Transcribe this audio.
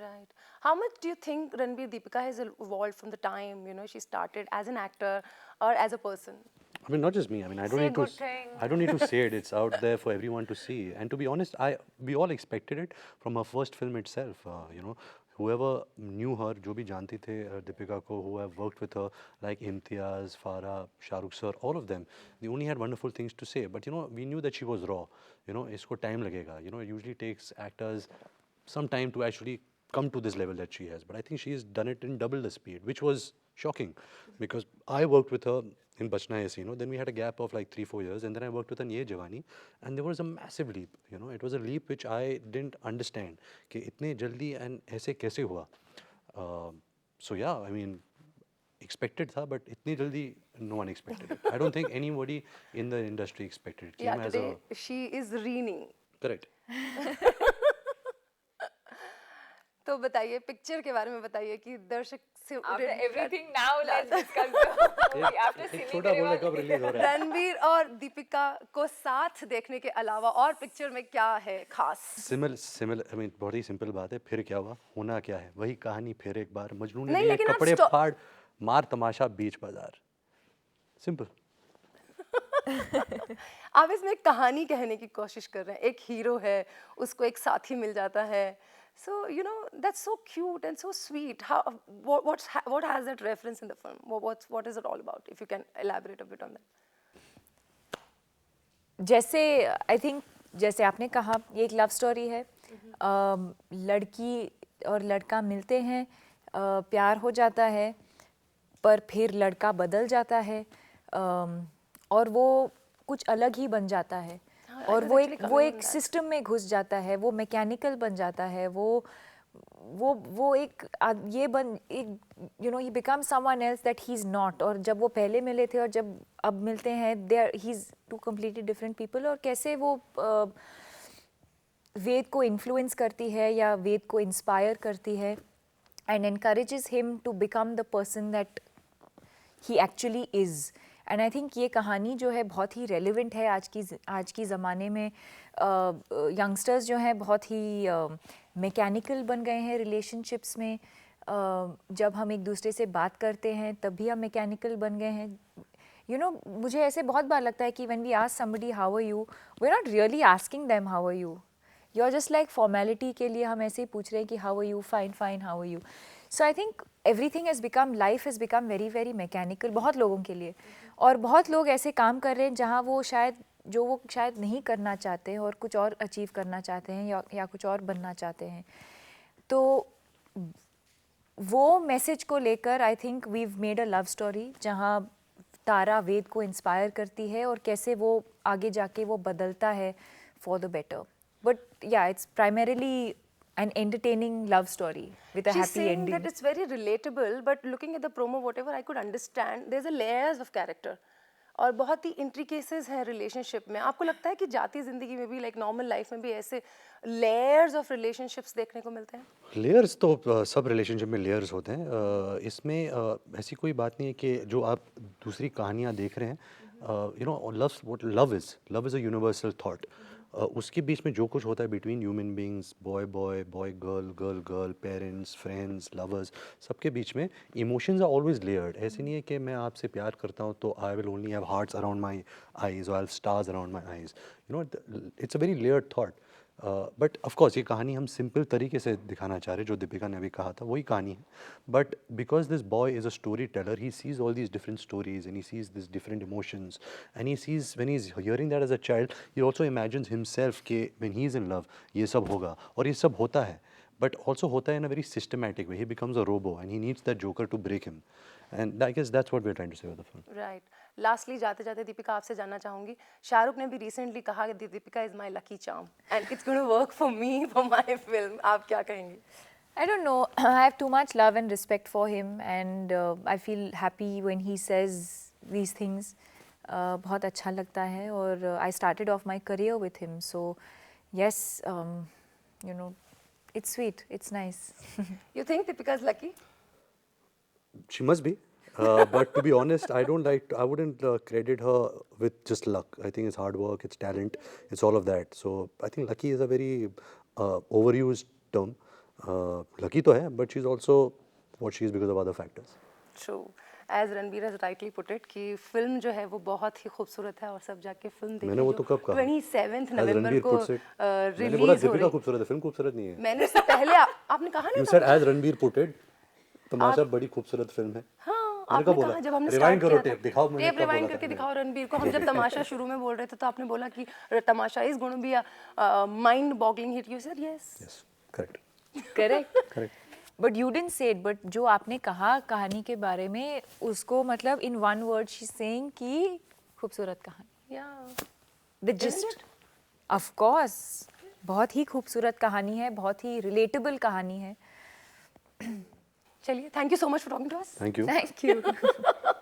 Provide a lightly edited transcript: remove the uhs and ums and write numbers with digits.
Right. How much do you think Ranveer Deepika has evolved from the time, she started as an actor or as a person? I mean, not just me. I mean, Say a good thing. I don't need to say it. It's out there for everyone to see. And to be honest, we all expected it from her first film itself. Whoever knew her, जो भी जानती थे Deepika को, who have worked with her, like Imtiaz, Farah, Shahrukh sir, all of them, they only had wonderful things to say. But we knew that she was raw. इसको time लगेगा. It usually takes actors some time to actually come to this level that she has. But I think she's done it in double the speed, which was shocking because I worked with her in Bachna Aisi, then we had a gap of like 3-4 years, and then I worked with her in Ye Jawani, and there was a massive leap. It was a leap which I didn't understand. कि इतने जल्दी and ऐसे कैसे हुआ? So yeah, I mean, expected था, but इतनी जल्दी no one expected it. I don't think anybody in the industry expected it. Yeah, Came as today she is reigning. Correct. तो बताइए पिक्चर के बारे में बताइए कि दर्शक से After everything, now let's discuss the movie. After एक Silly छोटा बोलना Grewal. कब रिलीज हो रहा है? रणवीर और दीपिका को साथ देखने के अलावा और पिक्चर में क्या है खास? सिमिलर आई मीन बहुत ही सिंपल बात है. फिर क्या हुआ, होना क्या है, वही कहानी फिर एक बार. मजनू ने नहीं, लिए लेकिन आप कपड़े फाड़, मार तमाशा बीच बाजार. सिंपल. आप इसमें कहानी कहने की कोशिश कर रहे हैं. एक हीरो है, उसको एक साथी मिल जाता है. So that's so cute and so sweet. What has that reference in the film? What is it all about? If you can elaborate a bit on that. जैसे आई थिंक जैसे आपने कहा ये एक लव स्टोरी है. लड़की और लड़का मिलते हैं, प्यार हो जाता है, पर फिर लड़का बदल जाता है और वो कुछ अलग ही बन जाता है. और वो एक सिस्टम में घुस जाता है, वो मैकेनिकल बन जाता है, वो एक ये बन एक he become someone else that he is not. और जब वो पहले मिले थे और जब अब मिलते हैं, they are he is two completely different people. और कैसे वो वेद को इन्फ्लुएंस करती है या वेद को इंस्पायर करती है and encourages him to become the person that he actually is. And I think ये कहानी जो है बहुत ही रेलिवेंट है आज की ज़माने में. यंगस्टर्स जो हैं बहुत ही मैकेनिकल बन गए हैं रिलेशनशिप्स में. जब हम एक दूसरे से बात करते हैं तब भी हम मैकेनिकल बन गए हैं. मुझे ऐसे बहुत बार लगता है कि when we ask somebody how are you, we are not really asking them how are you. You are just like formality के लिए हम ऐसे ही पूछ रहे हैं कि how are you, fine fine, how are you. So I think everything has become, life has become very very mechanical बहुत लोगों के लिए. और बहुत लोग ऐसे काम कर रहे हैं जहाँ वो शायद नहीं करना चाहते हैं और कुछ और अचीव करना चाहते हैं या कुछ और बनना चाहते हैं. तो वो मैसेज को लेकर I think we've made a love story जहाँ तारा वेद को इंस्पायर करती है और कैसे वो आगे जाके वो बदलता है फॉर द बेटर. बट या it's primarily an entertaining love story with a She's happy saying ending. that it's very relatable, but looking at the promo, whatever I could understand, there's a layers of character. और बहुत ही इंट्रिकेसेस हैं relationship में. आपको लगता है कि जाती ज़िंदगी में भी लाइक नॉर्मल लाइफ में भी ऐसे लेयर्स ऑफ रिलेशनशिप्स देखने को मिलते हैं? लेयर्स तो सब रिलेशनशिप में लेयर्स होते हैं. इसमें ऐसी कोई बात नहीं है कि जो आप दूसरी कहानियाँ देख रहे हैं, love is a universal thought. उसके बीच में जो कुछ होता है between human beings, boy boy, boy girl, girl girl, parents, friends, lovers, सबके बीच में इमोशंस आर ऑलवेज लेयर्ड. ऐसे नहीं है कि मैं आपसे प्यार करता हूँ तो I will only have hearts around my eyes और I have stars around my eyes. It's a very layered thought. But of course ये कहानी हम सिंपल तरीके से दिखाना चाह रहे हैं. जो दीपिका ने अभी कहा था वही कहानी है. But because this boy is a story teller, he sees all these different stories and he sees this different emotions and he sees when he is hearing that as a child, he also imagines himself के when he is in love ये सब होगा. और ये सब होता है, but also hota in a very systematic way. He becomes a robo and he needs that joker to break him. And I guess that's what we're trying to say with the film. Right. Lastly जाते जाते दीपिका आपसे जानना चाहूँगी, शाहरुख ने भी recently कहा कि Deepika is my lucky charm and it's going to work for me for my film. आप क्या कहेंगी? I don't know. I have too much love and respect for him, and I feel happy when he says these things. बहुत अच्छा लगता है और I started off my career with him, so yes, it's sweet, it's nice. You think Deepika is lucky? She must be. But to be honest, I wouldn't credit her with just luck. I think it's hard work, it's talent, it's all of that. So I think lucky is a very overused term. Lucky तो है but she is also what she is because of other factors. True. As Ranbir has rightly put it कि film जो है वो बहुत ही खूबसूरत है और सब जाके फिल्म देखिए. मैंने वो तो कब कहा? 27 As नवंबर Ranbir को puts it. मैंने बोला रिलीज हो दीपिका रही. खूबसूरत है, फिल्म खूबसूरत नहीं है. मैंने उससे पहले आपने कहा You ना said as Ranbir put it, तमाशा बड़ी खूबसूरत फिल्म है. हाँ मैंने आपने कब बोला? कहा जब हमने Rewind स्टार्ट करो किया tape, दिखाओ मैंने टेप कब रिवाइंड बोला था करके मैंने. दिखाओ रणबीर को. हम जब तमाशा शुरू में बोल रहे थे तो आपने बोला कि Tamasha is going to be a mind boggling hit. You said yes. Yes, correct. Correct. Correct. But you didn't say it, but जो आपने कहा कहानी के बारे में उसको मतलब in one word she saying कि खूबसूरत कहानी. या द जिस्ट ऑफ कोर्स बहुत ही खूबसूरत कहानी है, बहुत ही रिलेटेबल कहानी है. चलिए, thank you so much for talking to us. Thank you. Thank you.